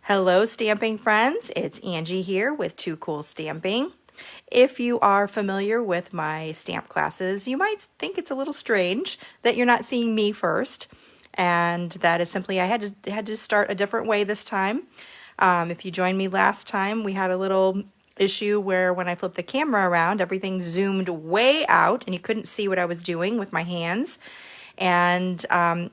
Hello stamping friends, it's Angie here with Too Cool Stamping. If you are familiar with my stamp classes, you might think it's a little strange that you're not seeing me first, and that is simply I had to start a different way this time. If you joined me last time, we had a little issue where when I flipped the camera around, everything zoomed way out and you couldn't see what I was doing with my hands, and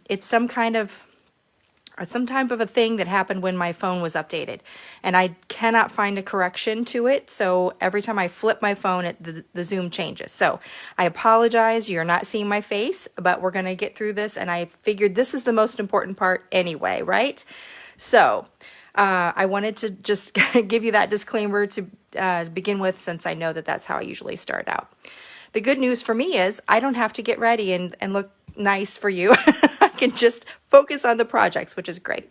it's some type of a thing that happened when my phone was updated, and I cannot find a correction to it. So every time I flip my phone, the zoom changes. So I apologize, you're not seeing my face, but we're going to get through this, and I figured this is the most important part anyway, right? So I wanted to just give you that disclaimer to begin with, since I know that that's how I usually start out. The good news for me is I don't have to get ready and look nice for you. I can just focus on the projects, which is great.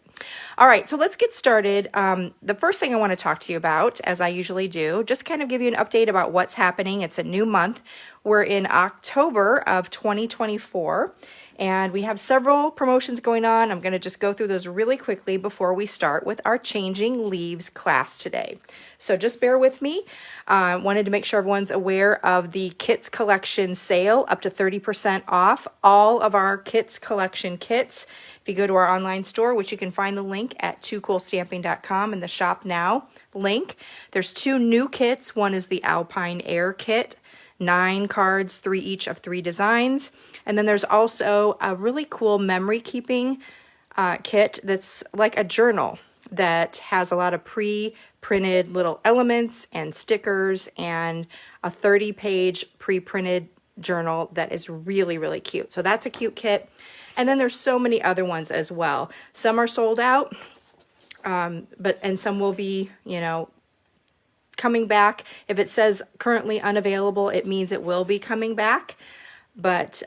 All right, so let's get started. The first thing I want to talk to you about, as I usually do, just kind of give you an update about what's happening. It's a new month. We're in October of 2024, and we have several promotions going on. I'm going to just go through those really quickly before we start with our Changing Leaves class today. So just bear with me. I wanted to make sure everyone's aware of the Kits Collection sale, up to 30% off all of our Kits Collection kits. If you go to our online store, which you can find the link at toocoolstamping.com in the Shop Now link, there's two new kits. One is the Alpine Air kit, 9 cards, 3 each of 3 designs. And then there's also a really cool memory keeping kit that's like a journal that has a lot of pre-printed little elements and stickers and a 30-page pre-printed journal that is really, really cute. So that's a cute kit. And then there's so many other ones as well. Some are sold out, and some will be, coming back. If it says currently unavailable, it means it will be coming back. But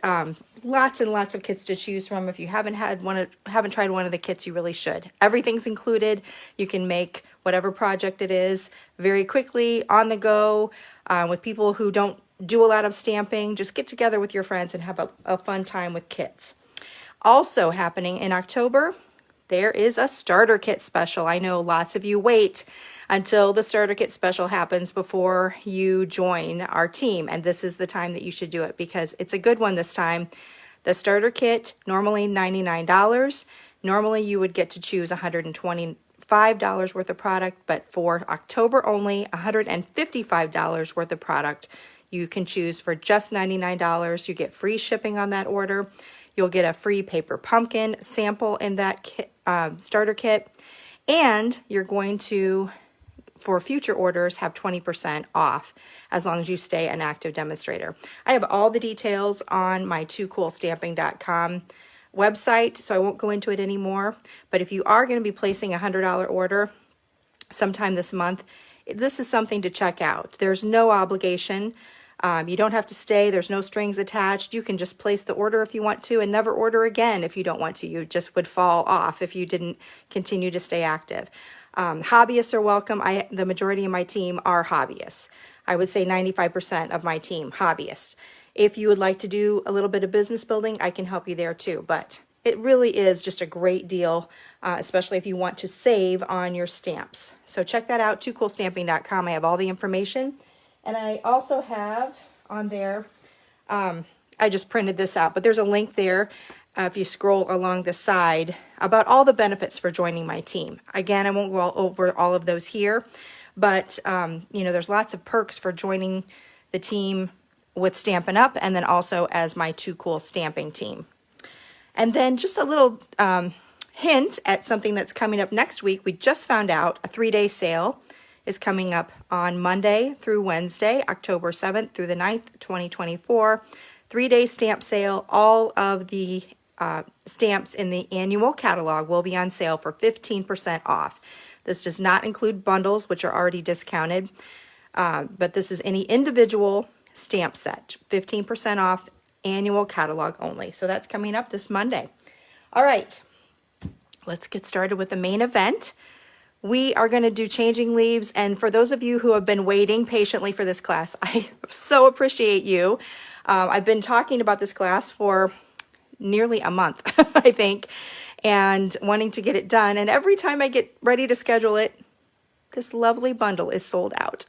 lots and lots of kits to choose from. If you haven't tried one of the kits, you really should. Everything's included. You can make whatever project it is very quickly, on the go, with people who don't do a lot of stamping. Just get together with your friends and have a fun time with kits. Also happening in October, there is a starter kit special. I know lots of you wait until the starter kit special happens before you join our team, and this is the time that you should do it because it's a good one this time. The starter kit, normally $99. Normally you would get to choose $125 worth of product, but for October only, $155 worth of product you can choose for just $99. You get free shipping on that order. You'll get a free paper pumpkin sample in that kit, starter kit, and you're going to, for future orders, have 20% off as long as you stay an active demonstrator. I have all the details on my toocoolstamping.com website, so I won't go into it anymore. But if you are going to be placing a $100 order sometime this month, this is something to check out. There's no obligation. You don't have to stay. There's no strings attached. You can just place the order if you want to and never order again if you don't want to. You just would fall off if you didn't continue to stay active. Hobbyists are welcome. The majority of my team are hobbyists. I would say 95% of my team, hobbyists. If you would like to do a little bit of business building, I can help you there too. But it really is just a great deal, especially if you want to save on your stamps. So check that out, toocoolstamping.com. I have all the information. And I also have on there, I just printed this out, but there's a link there if you scroll along the side about all the benefits for joining my team. Again, I won't go over all of those here, but there's lots of perks for joining the team with Stampin' Up, and then also as my Too Cool Stamping team. And then just a little hint at something that's coming up next week. We just found out a 3-day sale is coming up on Monday through Wednesday, October 7th through the 9th, 2024. 3-day stamp sale. All of the stamps in the annual catalog will be on sale for 15% off. This does not include bundles, which are already discounted, but this is any individual stamp set. 15% off, annual catalog only. So that's coming up this Monday. All right, let's get started with the main event. We are going to do Changing Leaves, and for those of you who have been waiting patiently for this class, I so appreciate you. I've been talking about this class for nearly a month, I think, and wanting to get it done. And every time I get ready to schedule it, this lovely bundle is sold out.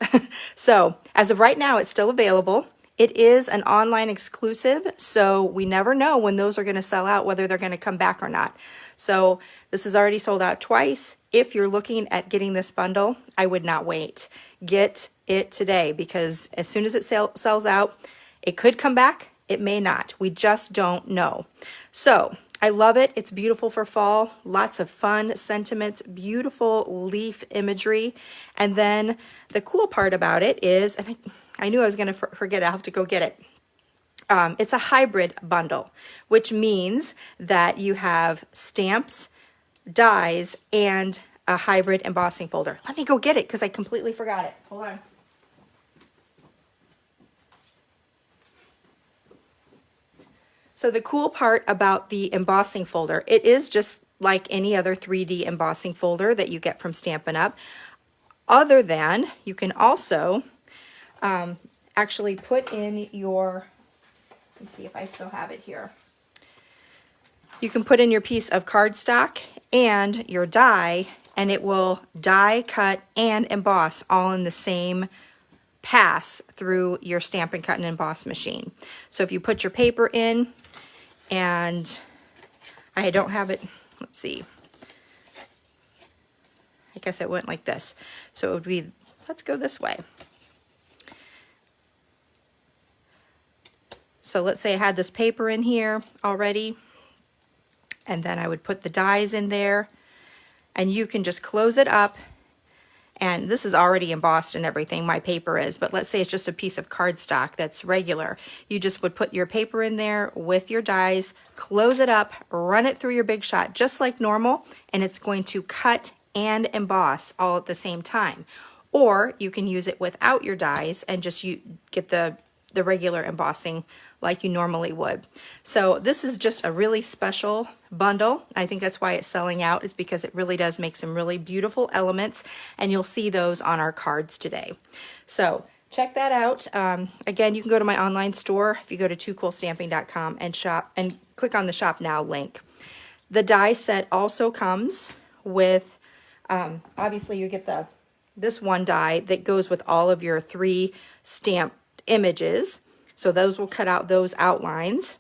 So as of right now, it's still available. It is an online exclusive, so we never know when those are going to sell out, whether they're going to come back or not. So this is already sold out twice. If you're looking at getting this bundle, I would not wait. Get it today, because as soon as it sells out, it could come back, it may not. We just don't know. So I love it. It's beautiful for fall. Lots of fun sentiments, beautiful leaf imagery. And then the cool part about it is, and I knew I was going to forget, I'll have to go get it. It's a hybrid bundle, which means that you have stamps, dies, and a hybrid embossing folder. Let me go get it because I completely forgot it. Hold on. So the cool part about the embossing folder, it is just like any other 3D embossing folder that you get from Stampin' Up. Other than you can also actually put in your, let me see if I still have it here. You can put in your piece of cardstock and your die, and it will die, cut, and emboss all in the same pass through your Stampin' Cut and Emboss machine. So if you put your paper in, and I don't have it, let's see, I guess it went like this. So it would be, let's go this way. So let's say I had this paper in here already, and then I would put the dies in there, and you can just close it up. And this is already embossed and everything, my paper is, but let's say it's just a piece of cardstock that's regular. You just would put your paper in there with your dies, close it up, run it through your Big Shot just like normal, and it's going to cut and emboss all at the same time. Or you can use it without your dies and just get the regular embossing like you normally would. So this is just a really special bundle. I think that's why it's selling out, is because it really does make some really beautiful elements, and you'll see those on our cards today. So check that out. Again, you can go to my online store if you go to toocoolstamping.com and shop and click on the Shop Now link. The die set also comes with, obviously you get this one die that goes with all of your 3 stamped images. So those will cut out those outlines.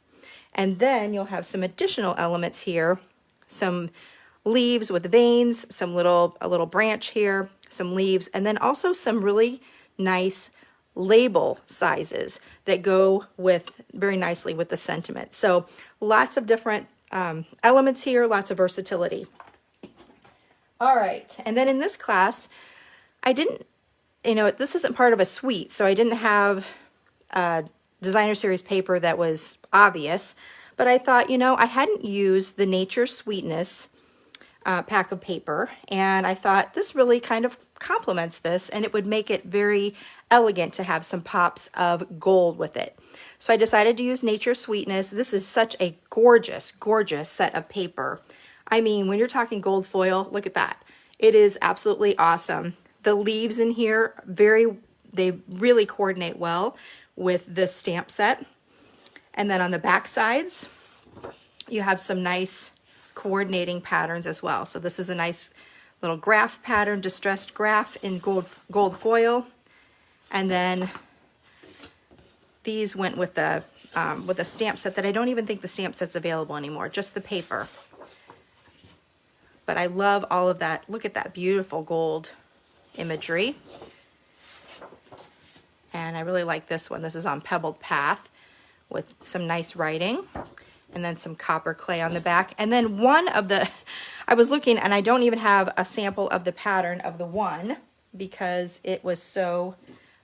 And then you'll have some additional elements here, some leaves with veins, a little branch here, some leaves, and then also some really nice label sizes that go with very nicely with the sentiment. So lots of different elements here, lots of versatility. All right, and then in this class, I didn't, this isn't part of a suite, so I didn't have designer series paper that was obvious, but I thought, I hadn't used the Nature Sweetness pack of paper, and I thought this really kind of complements this, and it would make it very elegant to have some pops of gold with it. So I decided to use Nature Sweetness. This is such a gorgeous, gorgeous set of paper. I mean, when you're talking gold foil, look at that. It is absolutely awesome. The leaves in here, they really coordinate well with this stamp set. And then on the back sides, you have some nice coordinating patterns as well. So this is a nice little graph pattern, distressed graph in gold foil. And then these went with a stamp set that I don't even think the stamp set's available anymore, just the paper. But I love all of that. Look at that beautiful gold imagery. And I really like this one. This is on Pebbled Path with some nice writing, and then some copper clay on the back. And then one of the, I was looking, and I don't even have a sample of the pattern of the one because it was so,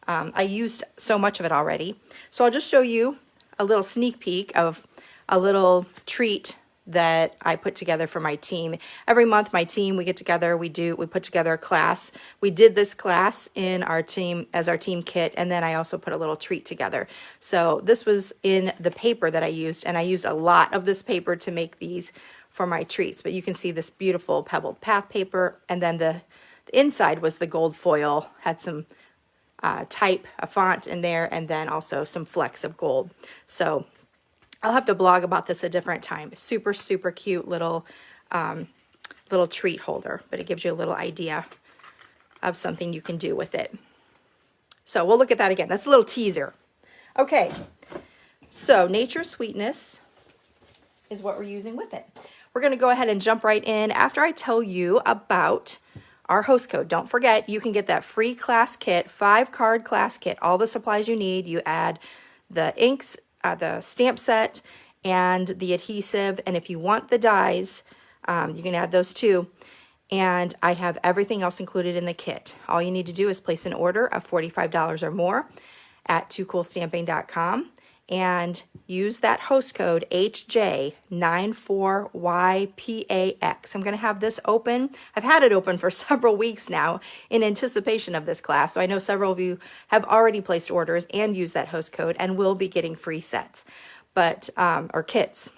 I used so much of it already. So I'll just show you a little sneak peek of a little treat that I put together for my team. Every month my team, we get together, we put together a class. We did this class in our team as our team kit, and then I also put a little treat together. So this was in the paper that I used, and I used a lot of this paper to make these for my treats. But you can see this beautiful Pebbled Path paper, and then the inside was the gold foil, had some type, a font in there, and then also some flecks of gold. So I'll have to blog about this a different time. Super, super cute little little treat holder, but it gives you a little idea of something you can do with it. So we'll look at that again. That's a little teaser. Okay, so Nature's Sweetness is what we're using with it. We're going to go ahead and jump right in after I tell you about our host code. Don't forget, you can get that free class kit, 5-card class kit, all the supplies you need. You add the inks, the stamp set, and the adhesive. And if you want the dies, you can add those too. And I have everything else included in the kit. All you need to do is place an order of $45 or more at toocoolstamping.com and use that host code HJ94YPAX. I'm going to have this open. I've had it open for several weeks now in anticipation of this class. So I know several of you have already placed orders and used that host code and will be getting free sets, but or kits.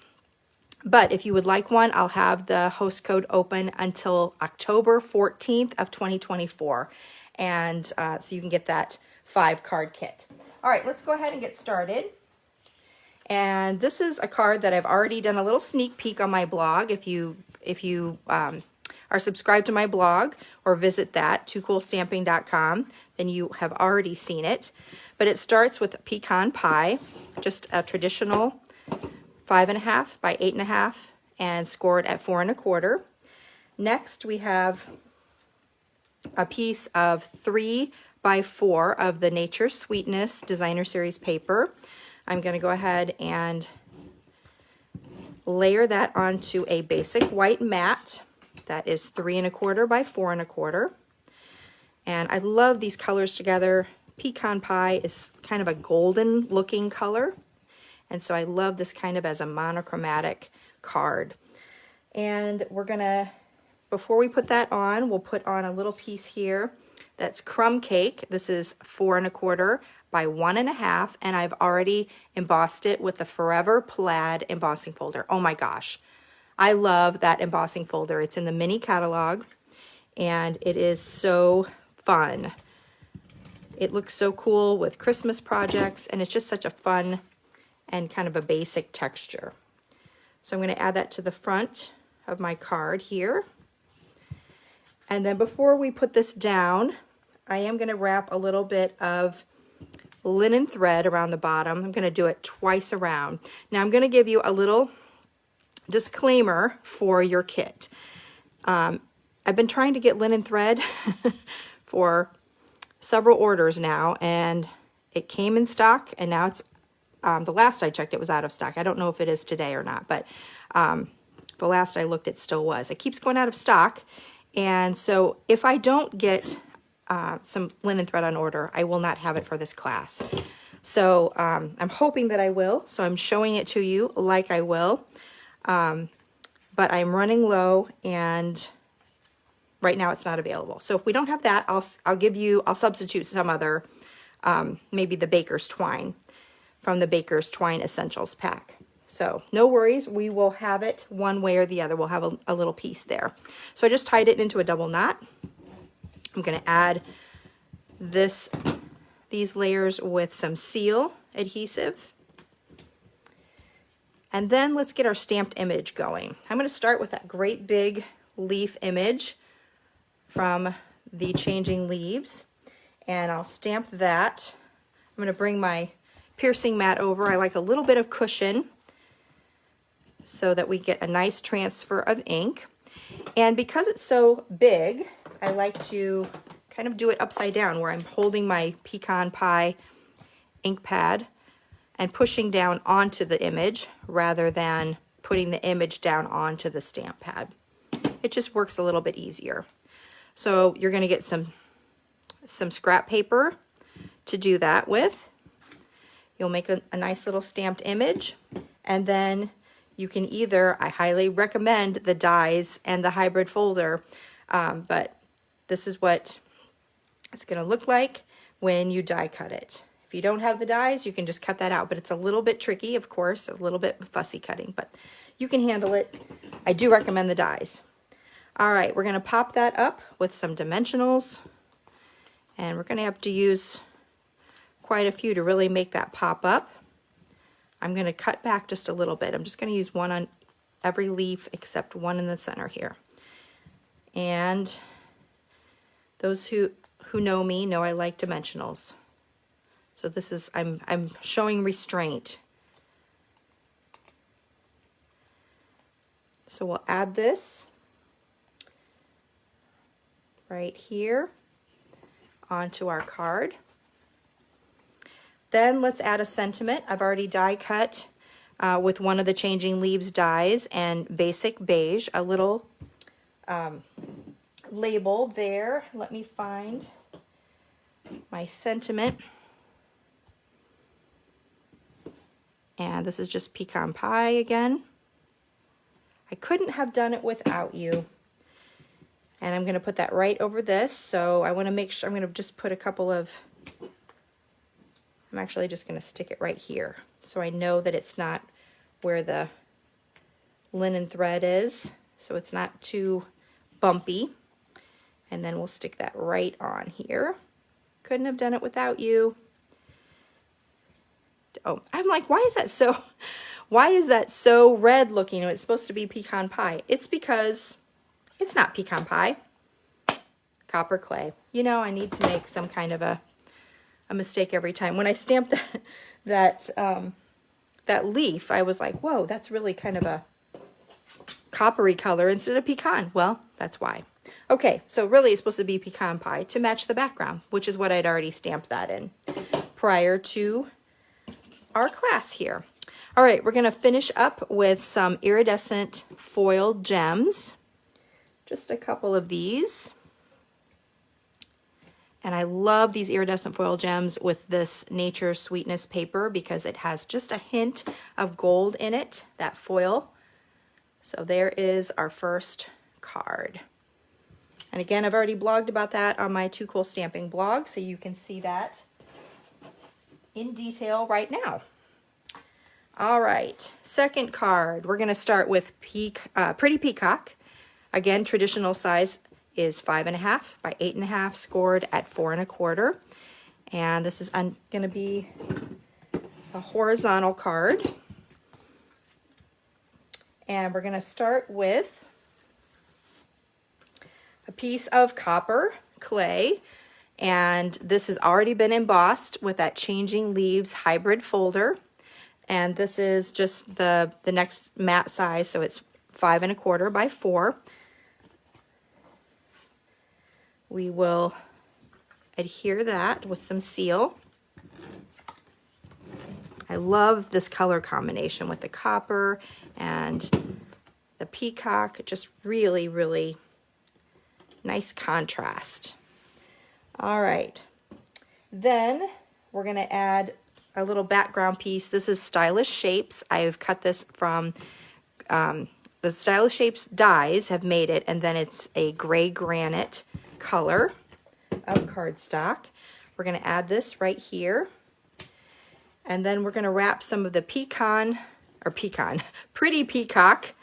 But if you would like one, I'll have the host code open until October 14th of 2024. And so you can get that 5-card kit. All right, let's go ahead and get started. And this is a card that I've already done a little sneak peek on my blog. If you are subscribed to my blog or visit that, toocoolstamping.com, then you have already seen it. But it starts with a pecan pie, just a traditional 5.5 by 8.5 and scored at 4 1/4. Next, we have a piece of 3 by 4 of the Nature's Sweetness Designer Series paper. I'm going to go ahead and layer that onto a basic white mat that is 3 1/4 by 4 1/4. And I love these colors together. Pecan pie is kind of a golden looking color. And so I love this kind of as a monochromatic card. And we're gonna, before we put that on, we'll put on a little piece here that's crumb cake. This is 4 1/4 by 1 1/2, and I've already embossed it with the Forever Plaid embossing folder. Oh my gosh, I love that embossing folder. It's in the mini catalog, and it is so fun. It looks so cool with Christmas projects, and it's just such a fun and kind of a basic texture. So I'm going to add that to the front of my card here. And then before we put this down, I am going to wrap a little bit of linen thread around the bottom. I'm going to do it twice around. Now I'm going to give you a little disclaimer for your kit. I've been trying to get linen thread for several orders now, and it came in stock, and now it's the last I checked, it was out of stock. I don't know if it is today or not, but the last I looked, it still was. It keeps going out of stock, and so if I don't get some linen thread on order, I will not have it for this class. So I'm hoping that I will, so I'm showing it to you like I will, but I'm running low, and right now it's not available. So if we don't have that, I'll substitute some other, maybe the Baker's Twine from the Baker's Twine Essentials pack. So no worries, we will have it one way or the other. We'll have a little piece there. So I just tied it into a double knot. I'm going to add these layers with some seal adhesive. And then let's get our stamped image going. I'm going to start with that great big leaf image from the Changing Leaves, and I'll stamp that. I'm going to bring my piercing mat over. I like a little bit of cushion so that we get a nice transfer of ink. And because it's so big, I like to kind of do it upside down, where I'm holding my pecan pie ink pad and pushing down onto the image rather than putting the image down onto the stamp pad. It just works a little bit easier. So you're going to get some scrap paper to do that with. You'll make a nice little stamped image, and then you can either, I highly recommend the dies and the hybrid folder, but this is what it's going to look like when you die cut it. If you don't have the dies, you can just cut that out, but it's a little bit tricky, of course, a little bit fussy cutting, but you can handle it. I do recommend the dies. All right, we're going to pop that up with some dimensionals, and we're going to have to use quite a few to really make that pop up. I'm going to cut back just a little bit. I'm just going to use one on every leaf except one in the center here. And those who know me know I like dimensionals. So this is, I'm showing restraint. So we'll add this right here onto our card. Then let's add a sentiment. I've already die cut with one of the Changing Leaves dies and Basic Beige, a little label there. Let me find my sentiment. And this is just pecan pie again. I couldn't have done it without you. And I'm going to put that right over this. So I want to make sure, I'm going to just put a couple of, I'm actually just going to stick it right here. So I know that it's not where the linen thread is. So it's not too bumpy. And then we'll stick that right on here. Couldn't have done it without you. Oh, I'm like, why is that so red looking? It's supposed to be pecan pie. It's because it's not pecan pie. Copper clay. You know, I need to make some kind of a mistake every time. When I stamped that leaf, I was like, whoa, that's really kind of a coppery color instead of pecan. Well, that's why. Okay, so really it's supposed to be pecan pie to match the background, which is what I'd already stamped that in prior to our class here. All right, we're going to finish up with some iridescent foil gems. Just a couple of these. And I love these iridescent foil gems with this Nature Sweetness paper because it has just a hint of gold in it, that foil. So there is our first card. And again, I've already blogged about that on my Too Cool Stamping blog, so you can see that in detail right now. All right, second card. We're going to start with Pretty Peacock. Again, traditional size is 5.5 by 8.5, scored at 4 1/4. And this is going to be a horizontal card. And we're going to start with a piece of copper clay. And this has already been embossed with that Changing Leaves hybrid folder. And this is just the next mat size, so it's 5 1/4 by 4. We will adhere that with some seal. I love this color combination with the copper and the peacock. Just really, really nice contrast. All right. Then we're going to add a little background piece. This is Stylish Shapes. I've cut this from the Stylish Shapes dies have made it, and then it's a gray granite color of cardstock. We're going to add this right here. And then we're going to wrap some of the Pretty Peacock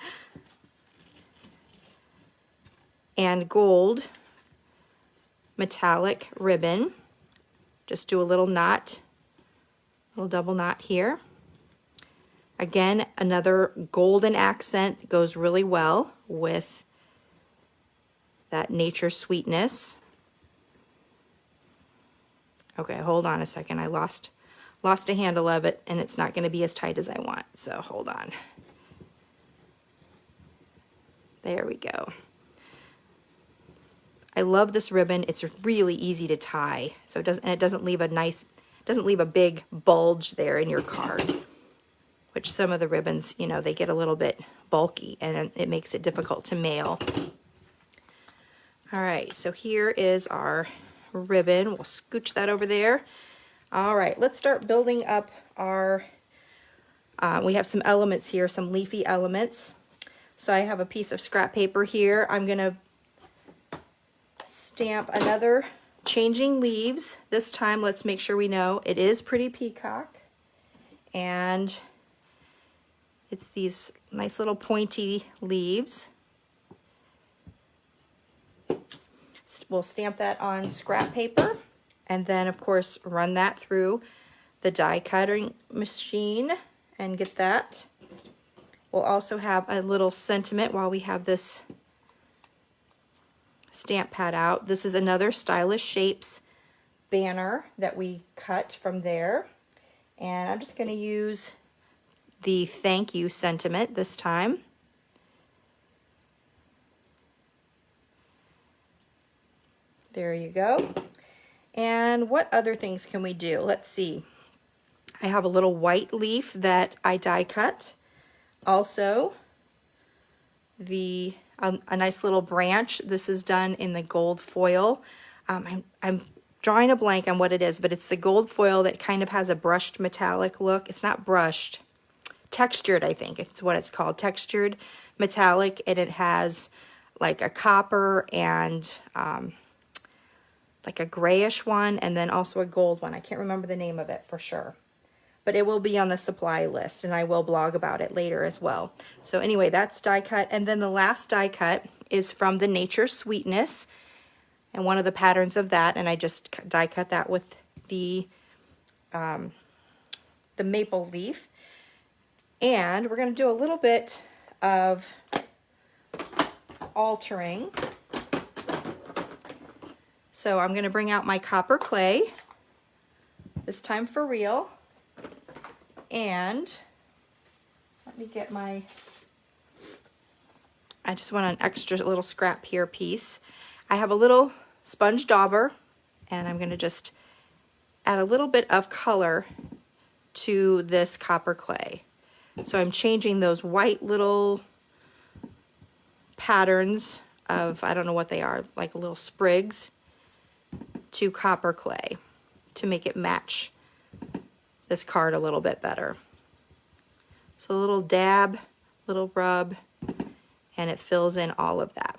and gold metallic ribbon. Just do a little knot, little double knot here. Again, another golden accent that goes really well with that Nature Sweetness. Okay, hold on a second. I lost a handle of it, and it's not going to be as tight as I want. So hold on. There we go. I love this ribbon. It's really easy to tie, so it doesn't leave a big bulge there in your card, which some of the ribbons, you know, they get a little bit bulky and it makes it difficult to mail. All right, so here is our ribbon. We'll scooch that over there. All right, let's start building up our, we have some elements here, some leafy elements. So I have a piece of scrap paper here. I'm gonna stamp another Changing Leaves. This time, let's make sure we know it is Pretty Peacock. And it's these nice little pointy leaves. We'll stamp that on scrap paper, and then of course run that through the die cutting machine and get that We'll also have a little sentiment while we have this stamp pad out. This is another Stylish Shapes banner that we cut from there. And I'm just going to use the thank you sentiment this time. There you go. And what other things can we do? Let's see. I have a little white leaf that I die cut. Also, a nice little branch. This is done in the gold foil. I'm drawing a blank on what it is, but it's the gold foil that kind of has a brushed metallic look. It's not brushed, textured, I think it's what it's called, textured metallic, and it has like a copper and like a grayish one, and then also a gold one. I can't remember the name of it for sure, but it will be on the supply list, and I will blog about it later as well. So anyway, that's die cut. And then the last die cut is from the Nature Sweetness, and one of the patterns of that, and I just die cut that with the maple leaf. And we're going to do a little bit of altering. So I'm going to bring out my copper clay, this time for real. And let me get my, I just want an extra little scrap here piece. I have a little Sponge Dauber, and I'm going to just add a little bit of color to this copper clay. So I'm changing those white little patterns of, I don't know what they are, like little sprigs, to copper clay to make it match this card a little bit better. So a little dab, little rub, and it fills in all of that.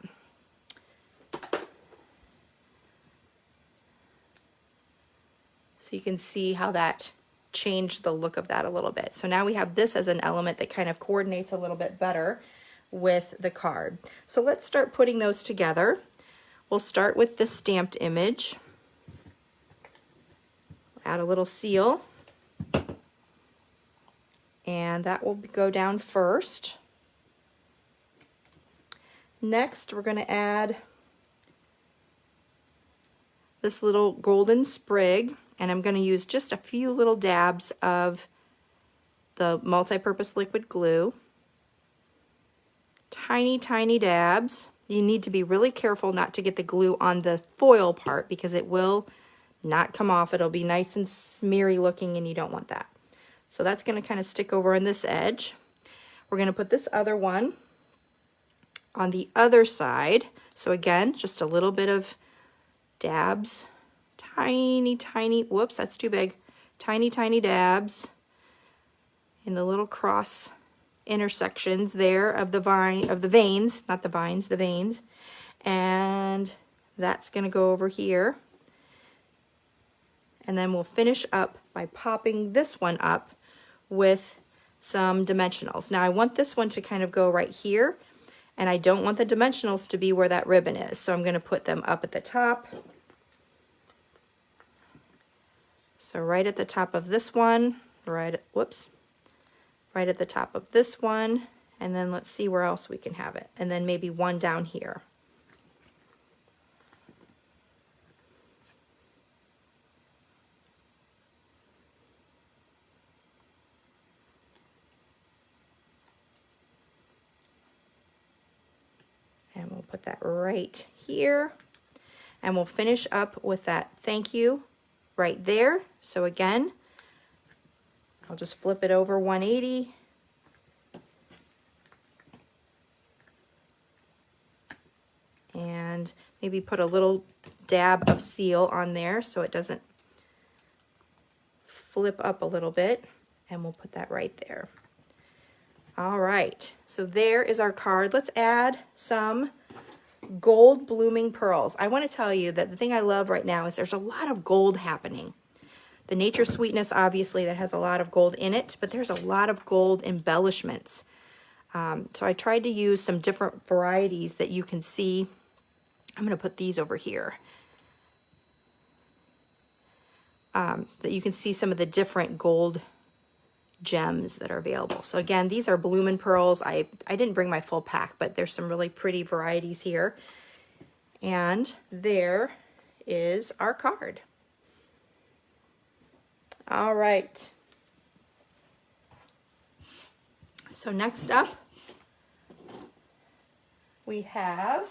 So you can see how that changed the look of that a little bit. So now we have this as an element that kind of coordinates a little bit better with the card. So let's start putting those together. We'll start with the stamped image. Add a little seal, and that will go down first. Next, we're going to add this little golden sprig, and I'm going to use just a few little dabs of the multi-purpose liquid glue. Tiny, tiny dabs. You need to be really careful not to get the glue on the foil part, because it will not come off. It'll be nice and smeary looking, and you don't want that. So that's going to kind of stick over on this edge. We're going to put this other one on the other side. So again, just a little bit of dabs, tiny, tiny, whoops, that's too big. Tiny, tiny dabs in the little cross intersections there of the veins, not the vines, the veins. And that's going to go over here. And then we'll finish up by popping this one up with some dimensionals. Now I want this one to kind of go right here, and I don't want the dimensionals to be where that ribbon is. So I'm going to put them up at the top. So right at the top of this one, right at the top of this one, and then let's see where else we can have it. And then maybe one down here. And we'll put that right here. And we'll finish up with that thank you right there. So again, I'll just flip it over 180. And maybe put a little dab of seal on there so it doesn't flip up a little bit. And we'll put that right there. All right, so there is our card. Let's add some gold blooming pearls. I want to tell you that the thing I love right now is there's a lot of gold happening. The Nature Sweetness, obviously, that has a lot of gold in it, but there's a lot of gold embellishments. So I tried to use some different varieties that you can see. I'm going to put these over here. That you can see some of the different gold gems that are available. So again, these are Bloomin' Pearls. I didn't bring my full pack, but there's some really pretty varieties here. And there is our card. All right. So next up, we have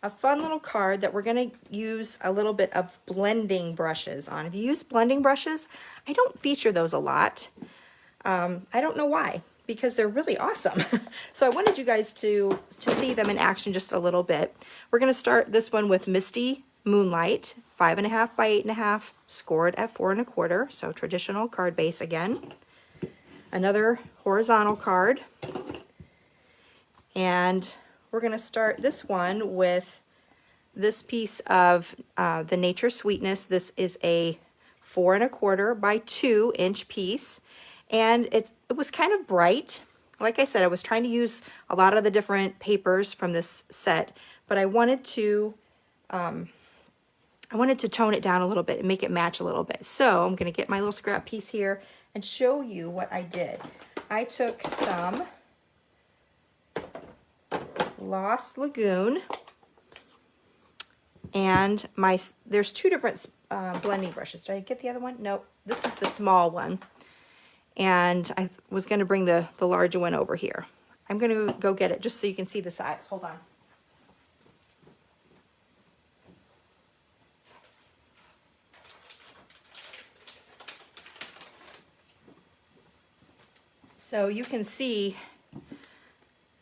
a fun little card that we're going to use a little bit of blending brushes on. If you use blending brushes, I don't feature those a lot. I don't know why, because they're really awesome. So I wanted you guys to see them in action just a little bit. We're going to start this one with Misty Moonlight, 5.5 by 8.5, scored at 4 1/4. So traditional card base again. Another horizontal card. And we're going to start this one with this piece of the Nature Sweetness. This is a 4 1/4 by 2 inch piece. And it was kind of bright. Like I said, I was trying to use a lot of the different papers from this set, but I wanted to tone it down a little bit and make it match a little bit. So I'm going to get my little scrap piece here and show you what I did. I took some Lost Lagoon, and there's two different blending brushes. Did I get the other one? No, this is the small one. And I was going to bring the larger one over here. I'm going to go get it just so you can see the size. Hold on. So you can see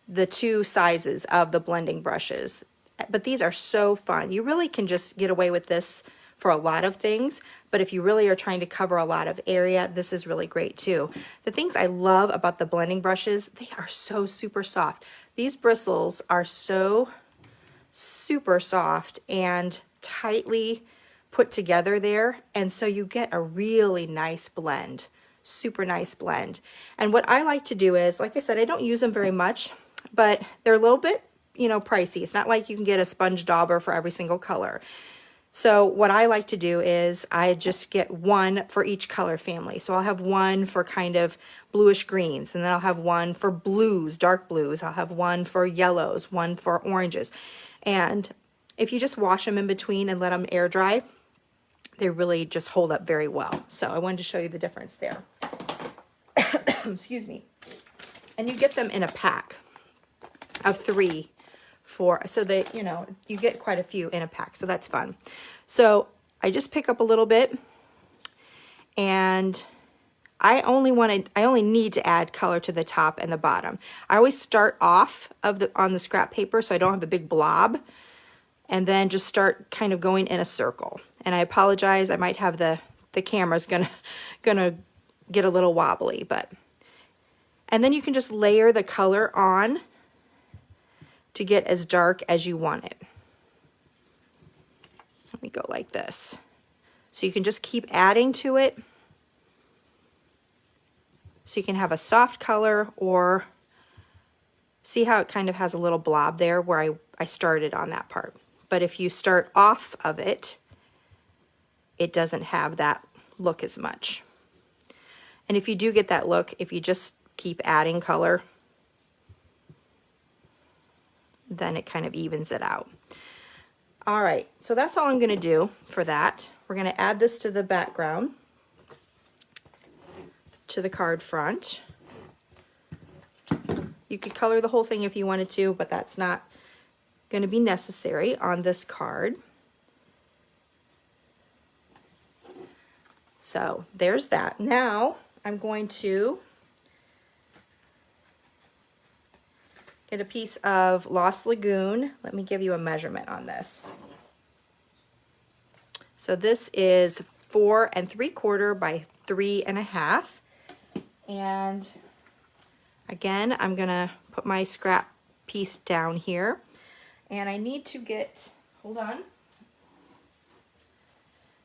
the two sizes of the blending brushes, but these are so fun. You really can just get away with this for a lot of things, but if you really are trying to cover a lot of area, this is really great too. The things I love about the blending brushes, they are so super soft. These bristles are so super soft and tightly put together there, and so you get a really nice blend, super nice blend. And what I like to do is, like I said, I don't use them very much, but they're a little bit, pricey. It's not like you can get a Sponge Dauber for every single color. So what I like to do is I just get one for each color family. So I'll have one for kind of bluish greens, and then I'll have one for blues, dark blues. I'll have one for yellows, one for oranges. And if you just wash them in between and let them air dry, they really just hold up very well. So I wanted to show you the difference there. Excuse me. And you get them in a pack of 3. So they, you get quite a few in a pack, so that's fun. So I just pick up a little bit, and I only need to add color to the top and the bottom. I always start off on the scrap paper so I don't have the big blob, and then just start kind of going in a circle. And I apologize, I might have the camera's gonna get a little wobbly, and then you can just layer the color on to get as dark as you want it. Let me go like this. So you can just keep adding to it. So you can have a soft color, or see how it kind of has a little blob there where I started on that part. But if you start off of it, it doesn't have that look as much. And if you do get that look, if you just keep adding color, then it kind of evens it out. All right, so that's all I'm going to do for that. We're going to add this to the background, to the card front. You could color the whole thing if you wanted to, but that's not going to be necessary on this card. So there's that. Now I'm going to get a piece of Lost Lagoon. Let me give you a measurement on this. So this is 4 3/4 by 3 1/2. And again, I'm gonna put my scrap piece down here. And I need to get, hold on.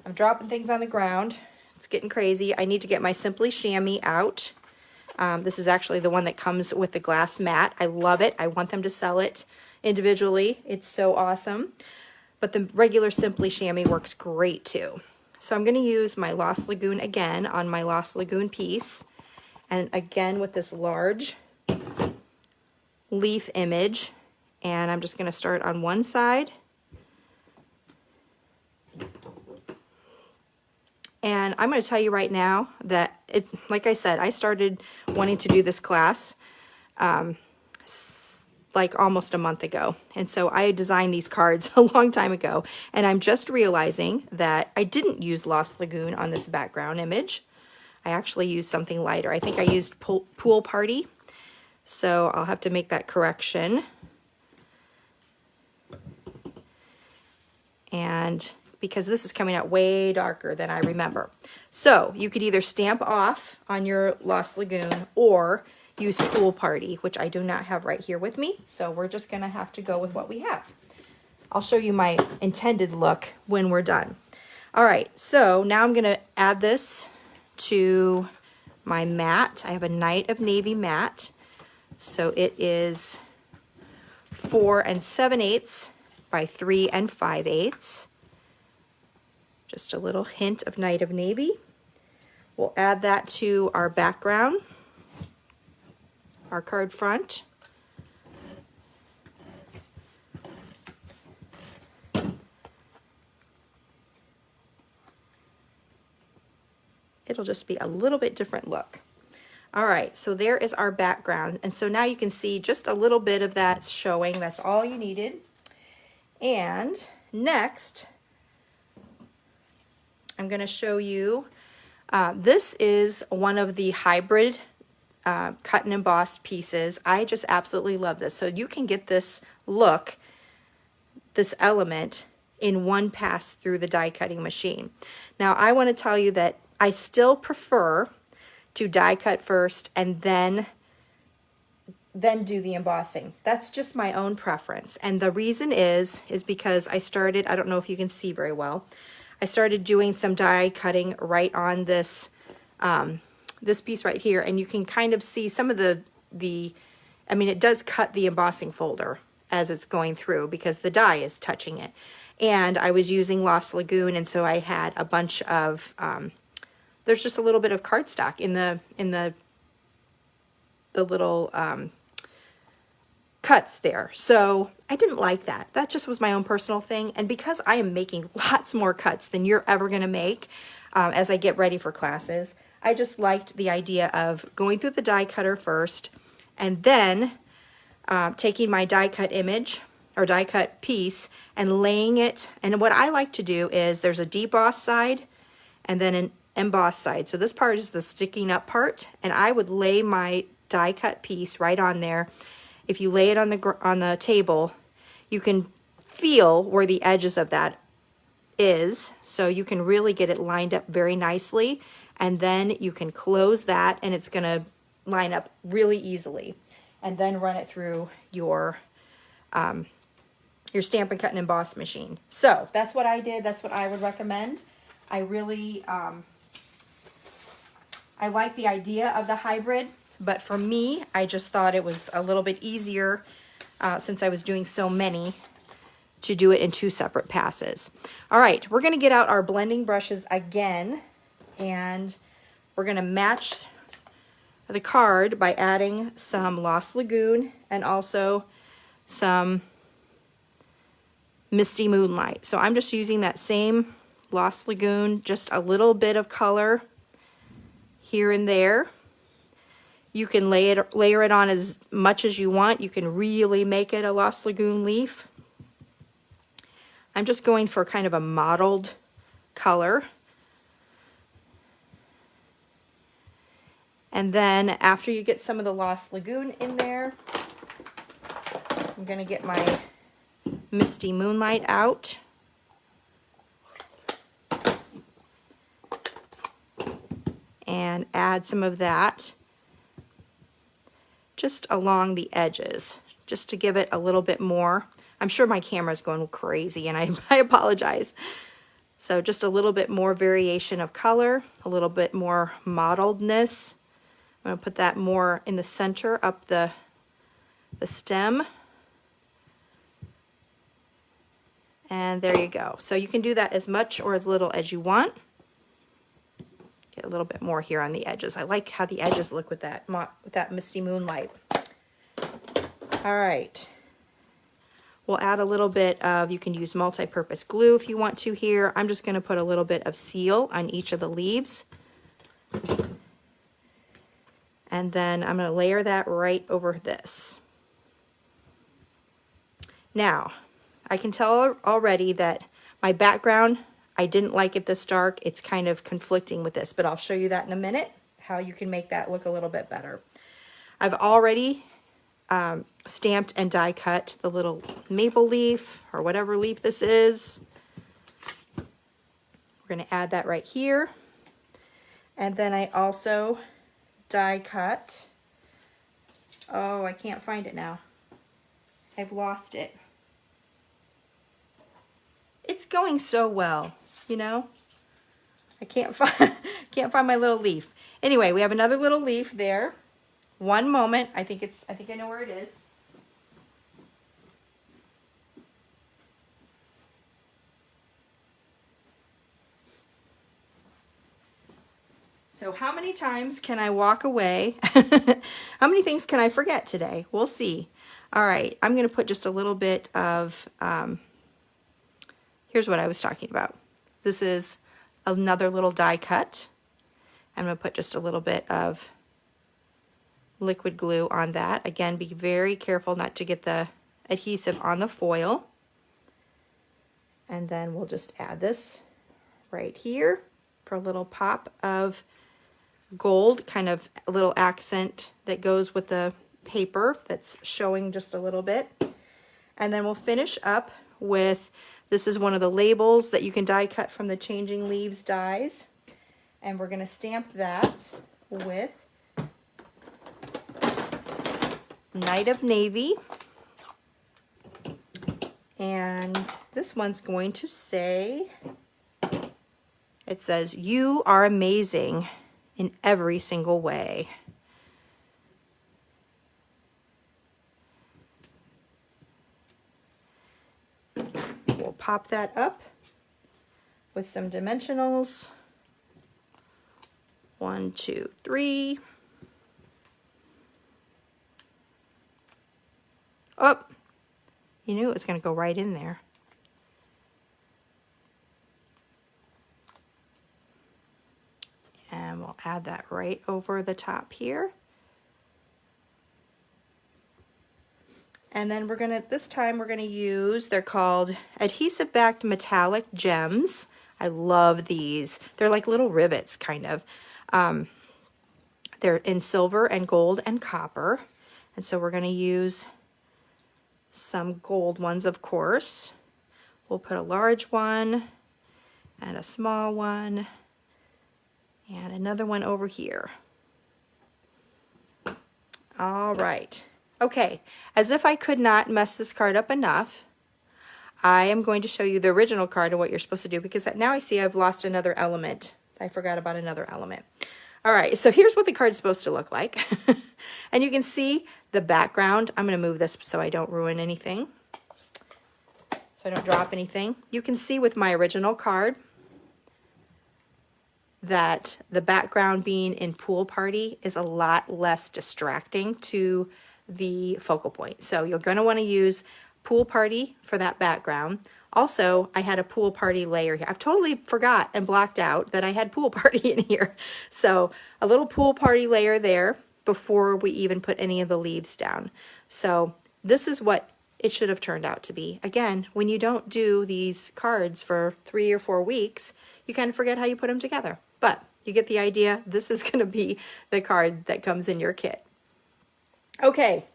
I'm dropping things on the ground. It's getting crazy. I need to get my Simply Chamois out. This is actually the one that comes with the glass mat. I love it. I want them to sell it individually. It's so awesome. But the regular Simply Chamois works great too. So I'm going to use my Lost Lagoon again on my Lost Lagoon piece. And again with this large leaf image. And I'm just going to start on one side. And I'm going to tell you right now that, like I said, I started wanting to do this class like almost a month ago. And so I designed these cards a long time ago. And I'm just realizing that I didn't use Lost Lagoon on this background image. I actually used something lighter. I think I used Pool Party. So I'll have to make that correction. And because this is coming out way darker than I remember. So you could either stamp off on your Lost Lagoon or use Pool Party, which I do not have right here with me. So we're just gonna have to go with what we have. I'll show you my intended look when we're done. All right, so now I'm gonna add this to my mat. I have a Night of Navy mat. So it is 4 7/8 by 3 5/8. Just a little hint of Night of Navy. We'll add that to our background, our card front. It'll just be a little bit different look. All right, so there is our background. And so now you can see just a little bit of that showing. That's all you needed. And next, I'm going to show you, this is one of the hybrid cut and embossed pieces. I just absolutely love this. So you can get this look, this element, in one pass through the die cutting machine. Now I want to tell you that I still prefer to die cut first and then do the embossing. That's just my own preference. And the reason is because I started, I don't know if you can see very well, I started doing some die cutting right on this this piece right here, and you can kind of see some of the I mean, it does cut the embossing folder as it's going through because the die is touching it. And I was using Lost Lagoon, and so I had a bunch of there's just a little bit of cardstock in the little cuts there. So I didn't like that. That just was my own personal thing. And because I am making lots more cuts than you're ever going to make as I get ready for classes, I just liked the idea of going through the die cutter first and then taking my die cut image or die cut piece and laying it. And what I like to do is there's a deboss side and then an emboss side. So this part is the sticking up part, and I would lay my die cut piece right on there. If you lay it on the table, you can feel where the edges of that is, so you can really get it lined up very nicely, and then you can close that and it's going to line up really easily, and then run it through your Stampin' Cut and Emboss machine. So that's what I did. That's what I would recommend. I really I like the idea of the hybrid, but for me, I just thought it was a little bit easier since I was doing so many to do it in 2 separate passes. All right, we're going to get out our blending brushes again, and we're going to match the card by adding some Lost Lagoon and also some Misty Moonlight. So I'm just using that same Lost Lagoon, just a little bit of color here and there. You can layer it on as much as you want. You can really make it a Lost Lagoon leaf. I'm just going for kind of a mottled color. And then after you get some of the Lost Lagoon in there, I'm going to get my Misty Moonlight out. And add some of that just along the edges, just to give it a little bit more. I'm sure my camera's going crazy, and I apologize. So just a little bit more variation of color, a little bit more mottledness. I'm going to put that more in the center up the stem. And there you go. So you can do that as much or as little as you want. little bit more here on the edges. I like how the edges look with that misty moonlight. All right. We'll add a little bit of, you can use multi-purpose glue if you want to here. I'm just going to put a little bit of seal on each of the leaves. And then I'm going to layer that right over this. Now, I can tell already that my background, I didn't like it this dark. It's kind of conflicting with this, but I'll show you that in a minute, how you can make that look a little bit better. I've already stamped and die cut the little maple leaf or whatever leaf this is. We're going to add that right here. And then I also die cut. Oh, I can't find it now. I've lost it. It's going so well, you know. I can't find my little leaf. Anyway, we have another little leaf there. One moment. I think I know where it is. So how many times can I walk away? How many things can I forget today? We'll see. All right, I'm going to put just a little bit of, here's what I was talking about. This is another little die cut. I'm going to put just a little bit of liquid glue on that. Again, be very careful not to get the adhesive on the foil. And then we'll just add this right here for a little pop of gold, kind of a little accent that goes with the paper that's showing just a little bit. And then we'll finish up with, this is one of the labels that you can die cut from the Changing Leaves dies. And we're going to stamp that with Night of Navy. And this one's going to say, it says, "You are amazing in every single way." We'll pop that up with some dimensionals. 1, 2, 3. Oh, you knew it was going to go right in there. And we'll add that right over the top here. And then we're gonna, this time we're gonna use, they're called adhesive backed metallic gems. I love these. They're like little rivets, kind of. They're in silver and gold and copper. And so we're gonna use some gold ones, of course. We'll put a large one and a small one and another one over here. All right. Okay, as if I could not mess this card up enough, I am going to show you the original card and what you're supposed to do, because now I see I've lost another element. I forgot about another element. All right, so here's what the card's supposed to look like. And you can see the background. I'm going to move this so I don't ruin anything, so I don't drop anything. You can see with my original card that the background being in Pool Party is a lot less distracting to the focal point. So you're going to want to use Pool Party for that background. Also, I had a Pool Party layer here. I've totally forgot and blocked out that I had Pool Party in here. So a little Pool Party layer there before we even put any of the leaves down. So this is what it should have turned out to be. Again, when you don't do these cards for 3 or 4 weeks, you kind of forget how you put them together. But you get the idea. This is going to be the card that comes in your kit. Okay,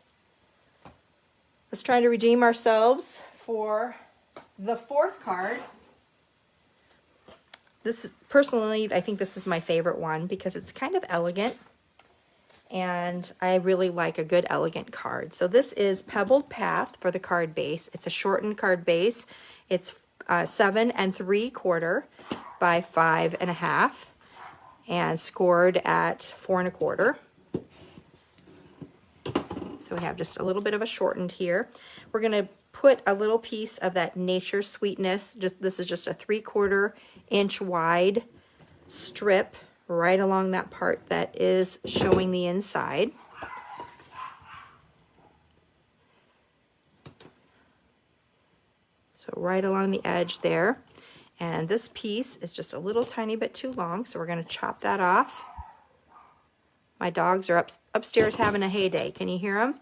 let's try to redeem ourselves for the 4th card. This is, personally, I think this is my favorite one because it's kind of elegant, and I really like a good elegant card. So this is Pebbled Path for the card base. It's a shortened card base. It's 7 3/4 by 5 1/2 and scored at 4 1/4. So we have just a little bit of a shortened here. We're going to put a little piece of that Nature Sweetness. This is just a 3/4 inch wide strip right along that part that is showing the inside. So right along the edge there. And this piece is just a little tiny bit too long, so we're going to chop that off. My dogs are upstairs having a heyday. Can you hear them?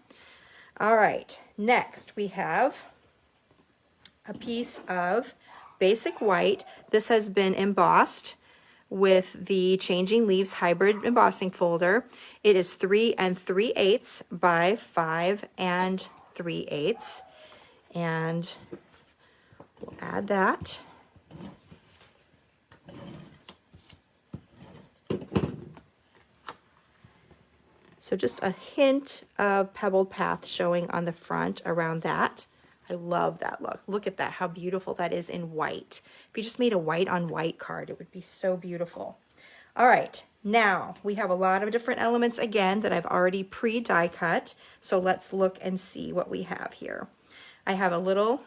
All right, next we have a piece of basic white. This has been embossed with the Changing Leaves hybrid embossing folder. It is 3 3/8 by 5 3/8, and we'll add that. So just a hint of pebbled path showing on the front around that. I love that look. Look at that, how beautiful that is in white. If you just made a white on white card, it would be so beautiful. All right, now we have a lot of different elements again that I've already pre-die cut. So let's look and see what we have here. I have a little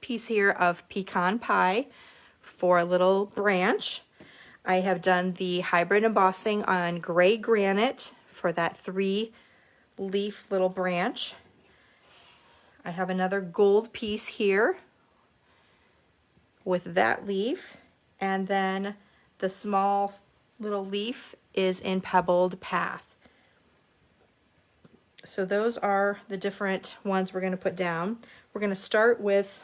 piece here of pecan pie for a little branch. I have done the hybrid embossing on gray granite for that 3-leaf little branch. I have another gold piece here with that leaf, and then the small little leaf is in pebbled path. So those are the different ones we're going to put down. We're going to start with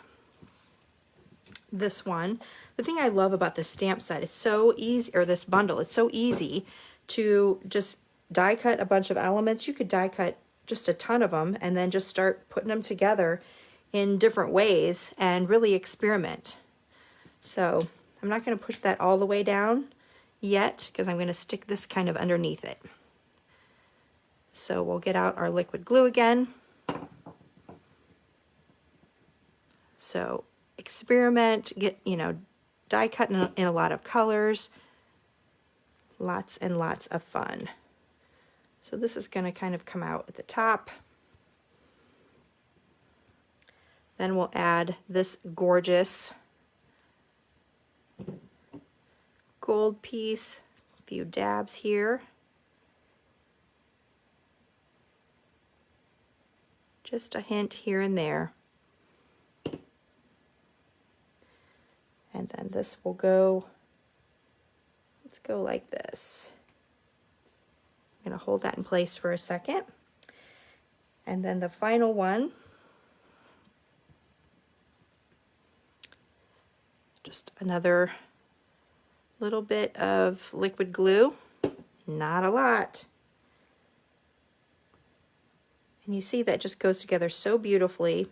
this one. The thing I love about this stamp set, it's so easy, or this bundle, it's so easy to just die cut a bunch of elements. You could die cut just a ton of them and then just start putting them together in different ways and really experiment. So I'm not going to push that all the way down yet because I'm going to stick this kind of underneath it. So we'll get out our liquid glue again. So experiment, get, die cut in a lot of colors, lots and lots of fun. So this is going to kind of come out at the top. Then we'll add this gorgeous gold piece, a few dabs here. Just a hint here and there. And then this will go, let's go like this. I'm going to hold that in place for a second. And then the final one, just another little bit of liquid glue, not a lot. And you see that just goes together so beautifully.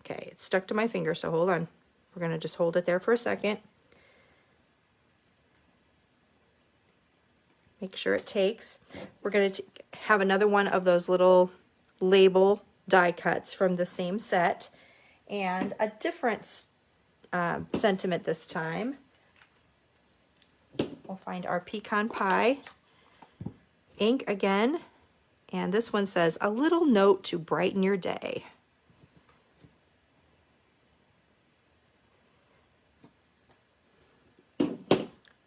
Okay, it's stuck to my finger, so hold on. We're going to just hold it there for a second. Make sure it takes. We're going to have another one of those little label die cuts from the same set, and a different sentiment this time. We'll find our pecan pie ink again, and this one says, "A little note to brighten your day."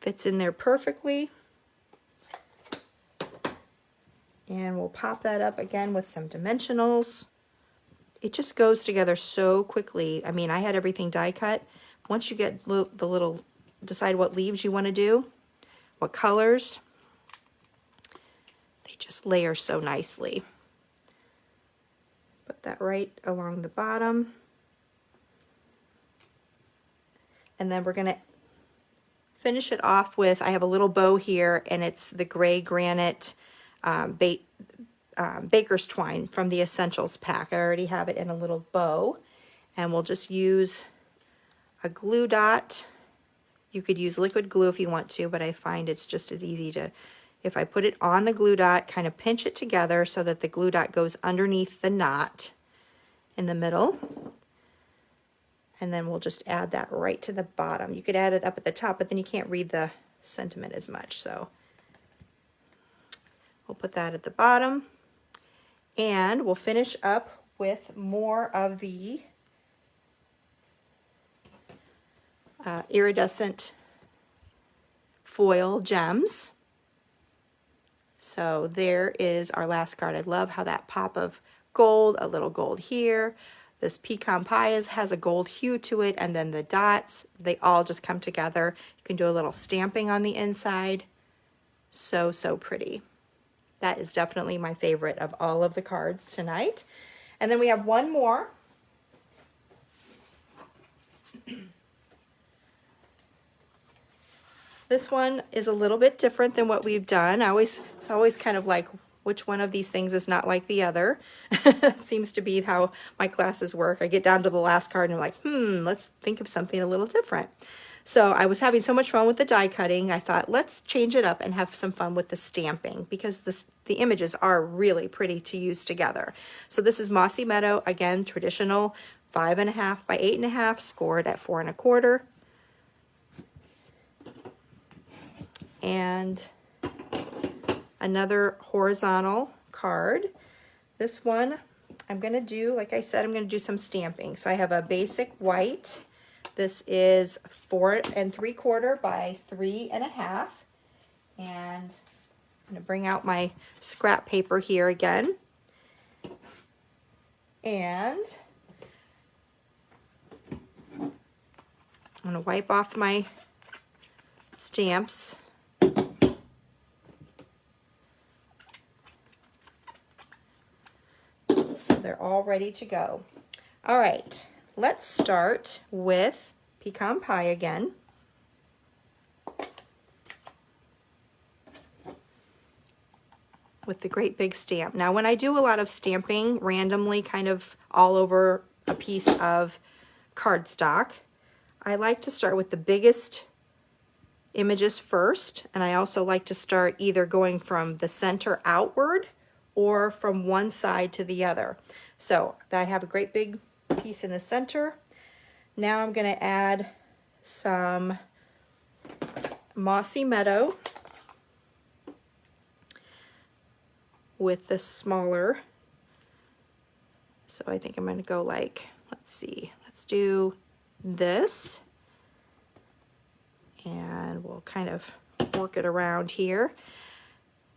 Fits in there perfectly. And we'll pop that up again with some dimensionals. It just goes together so quickly. I mean, I had everything die cut. Once you get the little, decide what leaves you want to do, what colors, they just layer so nicely. Put that right along the bottom. And then we're going to finish it off with, I have a little bow here, and it's the gray granite baker's twine from the Essentials pack. I already have it in a little bow, and we'll just use a glue dot. You could use liquid glue if you want to, but I find it's just as easy to, if I put it on the glue dot, kind of pinch it together so that the glue dot goes underneath the knot in the middle. And then we'll just add that right to the bottom. You could add it up at the top, but then you can't read the sentiment as much. So we'll put that at the bottom. And we'll finish up with more of the iridescent foil gems. So there is our last card. I love how that pop of gold, a little gold here. This pecan pie has a gold hue to it, and then the dots, they all just come together. You can do a little stamping on the inside. So, so pretty. That is definitely my favorite of all of the cards tonight. And then we have one more. This one is a little bit different than what we've done. It's always kind of like, which one of these things is not like the other? It seems to be how my classes work. I get down to the last card and I'm like, let's think of something a little different. So I was having so much fun with the die cutting, I thought, let's change it up and have some fun with the stamping, because the images are really pretty to use together. So this is Mossy Meadow, again, traditional 5.5 by 8.5, scored at 4 1/4. And another horizontal card. This one I'm going to do, like I said, I'm going to do some stamping. So I have a basic white. This is 4 3/4 by 3.5. And I'm going to bring out my scrap paper here again. And I'm going to wipe off my stamps. So they're all ready to go. All right, let's start with pecan pie again. With the great big stamp. Now when I do a lot of stamping randomly, kind of all over a piece of cardstock, I like to start with the biggest images first, and I also like to start either going from the center outward or from one side to the other. So I have a great big piece in the center. Now I'm going to add some Mossy Meadow with the smaller. So I think I'm going to go like, let's see, let's do this. And we'll kind of work it around here.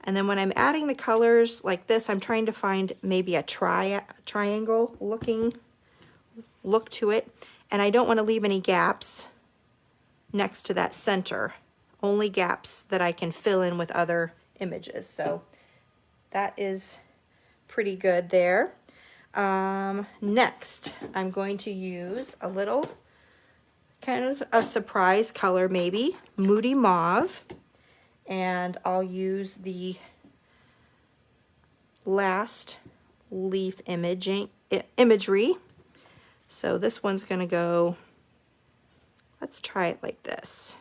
And then when I'm adding the colors like this, I'm trying to find maybe a triangle looking look to it. And I don't want to leave any gaps next to that center. Only gaps that I can fill in with other images. So that is pretty good there. Next, I'm going to use a little kind of a surprise color, maybe Moody Mauve. And I'll use the last leaf imagery. So this one's going to go, let's try it like this.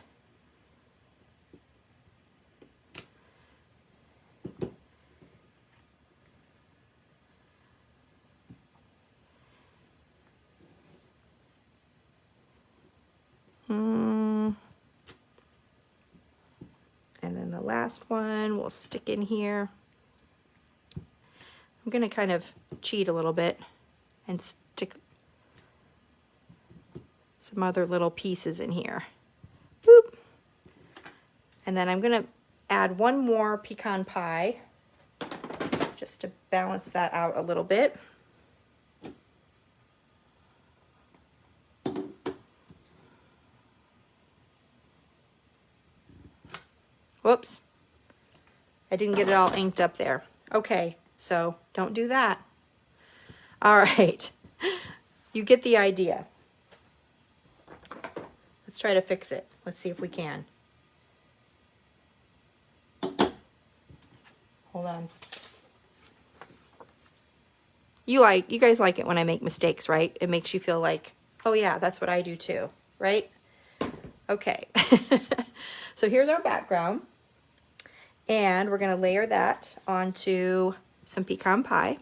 And then the last one we'll stick in here. I'm going to kind of cheat a little bit and stick some other little pieces in here. Boop. And then I'm going to add one more pecan pie just to balance that out a little bit. Whoops, I didn't get it all inked up there. Okay, so don't do that. All right, you get the idea. Let's try to fix it. Let's see if we can. Hold on. You guys like it when I make mistakes, right? It makes you feel like, oh yeah, that's what I do too, right? Okay. So here's our background. And we're going to layer that onto some pecan pie.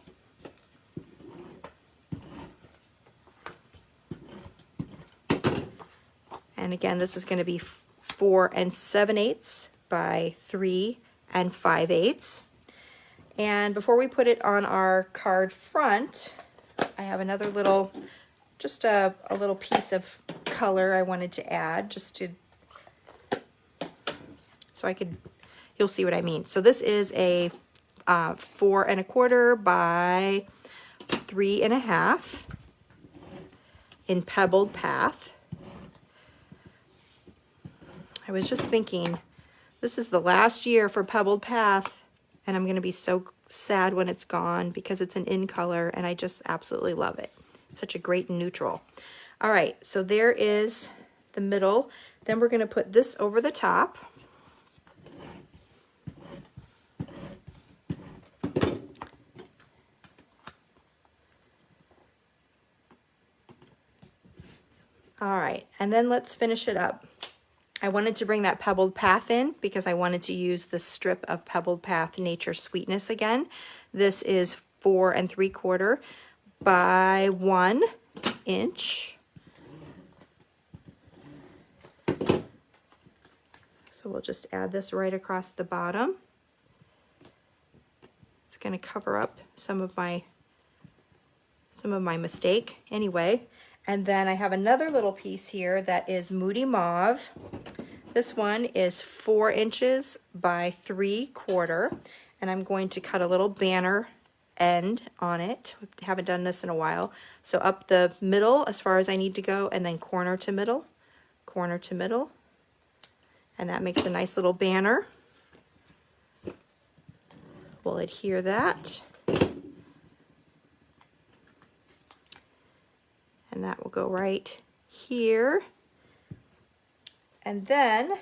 And again, this is going to be 4 7/8 by 3 5/8. And before we put it on our card front, I have another little, just a little piece of color I wanted to add just to so you'll see what I mean. So this is a 4 1/4 by 3 1/2 in pebbled path. I was just thinking, this is the last year for pebbled path, and I'm going to be so sad when it's gone because it's an in color and I just absolutely love it. It's such a great neutral. All right, so there is the middle. Then we're going to put this over the top. All right, and then let's finish it up. I wanted to bring that pebbled path in because I wanted to use the strip of pebbled path Nature Sweetness again. This is 4 3/4 by 1 inch. So we'll just add this right across the bottom. It's going to cover up some of my mistake anyway. And then I have another little piece here that is Moody Mauve. This one is 4 inches by 3/4, and I'm going to cut a little banner end on it. I haven't done this in a while. So up the middle as far as I need to go, and then corner to middle, and that makes a nice little banner. We'll adhere that. And that will go right here. And then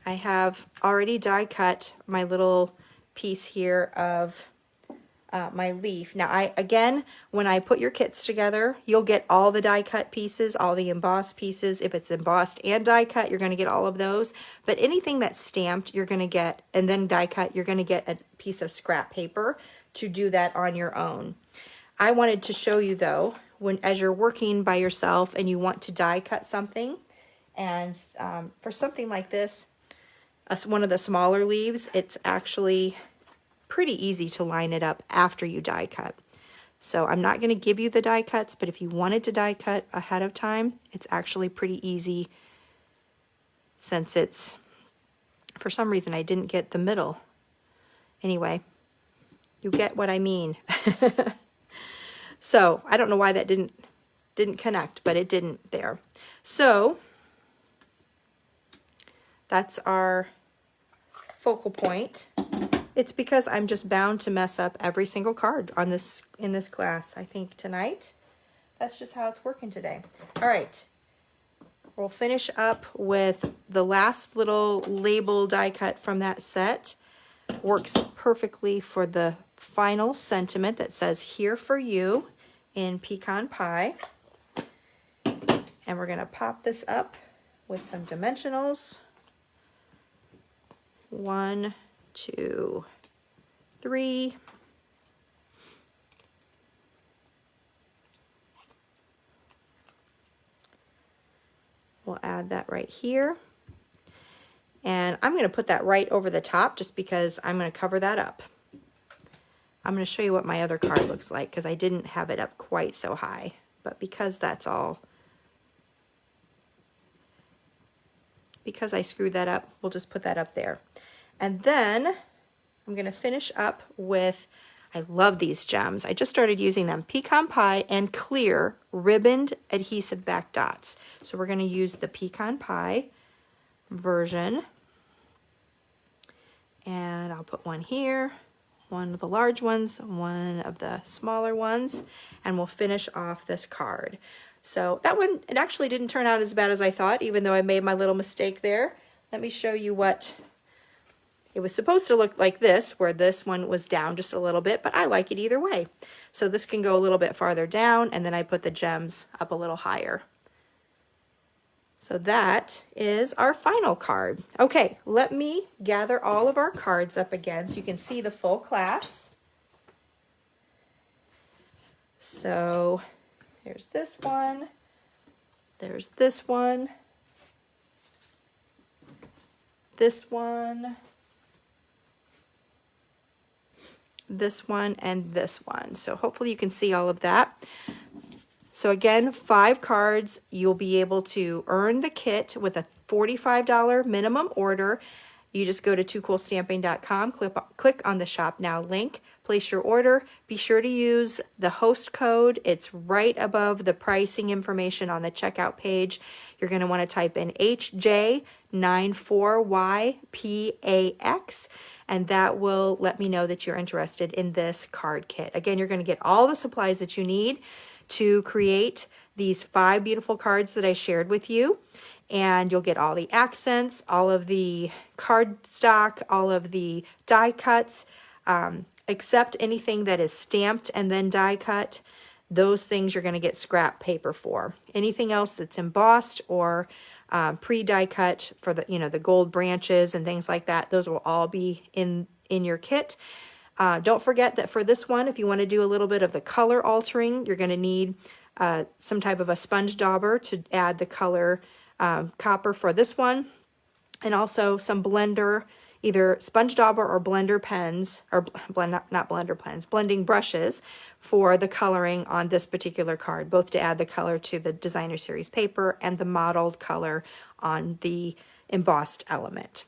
I have already die cut my little piece here of my leaf. Now again, when I put your kits together, you'll get all the die cut pieces, all the embossed pieces. If it's embossed and die cut, you're going to get all of those. But anything that's stamped, you're going to get, and then die cut, you're going to get a piece of scrap paper to do that on your own. I wanted to show you though, as you're working by yourself and you want to die cut something, and for something like this, one of the smaller leaves, it's actually pretty easy to line it up after you die cut. So I'm not going to give you the die cuts, but if you wanted to die cut ahead of time, it's actually pretty easy, since it's, for some reason I didn't get the middle. Anyway, you get what I mean. So I don't know why that didn't connect, but it didn't there. So that's our focal point. It's because I'm just bound to mess up every single card on in this class, I think, tonight. That's just how it's working today. All right, we'll finish up with the last little label die cut from that set. Works perfectly for the final sentiment that says "Here for You" in pecan pie. And we're going to pop this up with some dimensionals. 1, 2, 3. We'll add that right here. And I'm going to put that right over the top just because I'm going to cover that up. I'm going to show you what my other card looks like because I didn't have it up quite so high. But because I screwed that up, we'll just put that up there. And then I'm going to finish up with, I love these gems. I just started using them, pecan pie and clear ribboned adhesive back dots. So we're going to use the pecan pie version. And I'll put one here, one of the large ones, one of the smaller ones, and we'll finish off this card. So that one, it actually didn't turn out as bad as I thought, even though I made my little mistake there. Let me show you what it was supposed to look like, this, where this one was down just a little bit, but I like it either way. So this can go a little bit farther down, and then I put the gems up a little higher. So that is our final card. Okay, let me gather all of our cards up again so you can see the full class. So there's this one, there's this one, this one, this one, and this one. So hopefully you can see all of that. So again, 5 cards. You'll be able to earn the kit with a $45 minimum order. You just go to toocoolstamping.com, click on the Shop Now link, place your order. Be sure to use the host code. It's right above the pricing information on the checkout page. You're going to want to type in HJ94YPAX, and that will let me know that you're interested in this card kit. Again, you're going to get all the supplies that you need to create these 5 beautiful cards that I shared with you. And you'll get all the accents, all of the card stock, all of the die cuts, except anything that is stamped and then die cut. Those things you're going to get scrap paper for. Anything else that's embossed or pre-die cut for the the gold branches and things like that, those will all be in your kit. Don't forget that for this one, if you want to do a little bit of the color altering, you're going to need some type of a sponge dauber to add the color copper for this one, and also some blender, either sponge dauber or blender pens, or not blender pens, blending brushes for the coloring on this particular card, both to add the color to the designer series paper and the modeled color on the embossed element.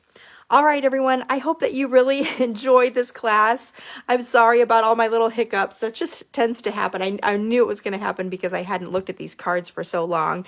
All right, everyone, I hope that you really enjoyed this class. I'm sorry about all my little hiccups. That just tends to happen. I knew it was going to happen because I hadn't looked at these cards for so long.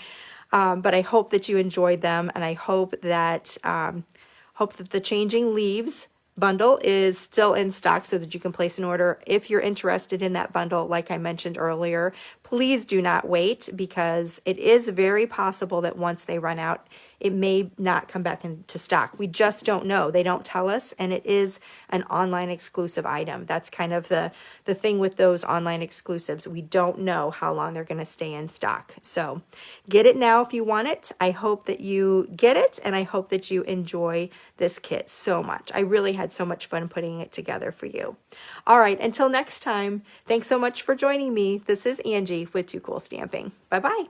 But I hope that you enjoyed them, and I hope that the Changing Leaves bundle is still in stock so that you can place an order. If you're interested in that bundle, like I mentioned earlier, please do not wait, because it is very possible that once they run out, it may not come back into stock. We just don't know. They don't tell us, and it is an online exclusive item. That's kind of the thing with those online exclusives. We don't know how long they're going to stay in stock. So get it now if you want it. I hope that you get it, and I hope that you enjoy this kit so much. I really had so much fun putting it together for you. All right, until next time, thanks so much for joining me. This is Angie with Too Cool Stamping. Bye-bye.